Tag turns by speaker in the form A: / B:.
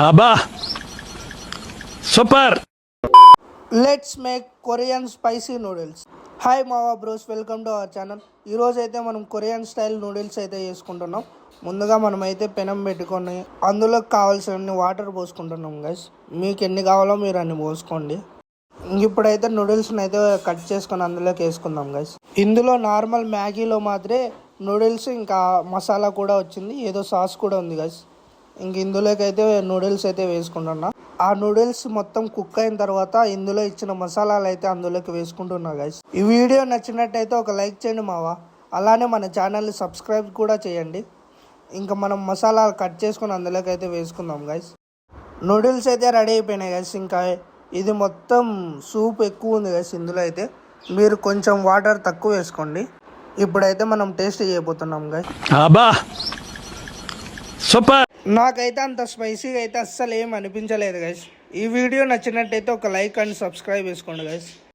A: అబ్బా super.
B: Let's make Korean spicy noodles. Hi మావా bros, welcome to our channel. ఈరోజు అయితే మనం కొరియన్ స్టైల్ నూడిల్స్ అయితే చేసుకుంటున్నాం. ముందుగా మనం అయితే పెనం పెట్టుకొని అందులో కావాల్సిన వాటర్ పోసుకుంటున్నాం గైస్. మీకు ఎన్ని కావాలో మీరు అన్ని పోసుకోండి. ఇప్పుడైతే నూడిల్స్ని అయితే కట్ చేసుకొని అందులోకి వేసుకుందాం గైస్. ఇందులో నార్మల్ మ్యాగీలో మాత్రమే నూడిల్స్ ఇంకా మసాలా కూడా వచ్చింది, ఏదో సాస్ కూడా ఉంది గైస్. ఇందులోకి అయితే నూడిల్స్ అయితే వేసుకుంటున్నా. ఆ నూడిల్స్ మొత్తం కుక్ అయిన తర్వాత ఇందులో ఇచ్చిన మసాలాలు అయితే అందులోకి వేసుకుంటున్నా గైస్. ఈ వీడియో నచ్చినట్టయితే ఒక లైక్ చేయండి మావా. అలానే మన ఛానల్ని సబ్స్క్రైబ్ కూడా చేయండి. ఇంకా మనం మసాలాలు కట్ చేసుకొని అందులోకి అయితే వేసుకుందాం గైస్. నూడిల్స్ అయితే రెడీ అయిపోయినాయి గైస్. ఇంకా ఇది మొత్తం సూప్ ఎక్కువ ఉంది గైస్. ఇందులో అయితే మీరు కొంచెం వాటర్ తక్కువ వేసుకోండి. ఇప్పుడైతే మనం టేస్ట్ చేయబోతున్నాం గైస్.
A: అబ్బా సూపర్.
B: నాకైతే అంత స్పైసీగా అయితే అస్సలు ఏం అనిపించలేదు గైస్. ఈ వీడియో నచ్చినట్టయితే ఒక లైక్ అండ్ సబ్స్క్రైబ్ చేసుకోండి గైస్.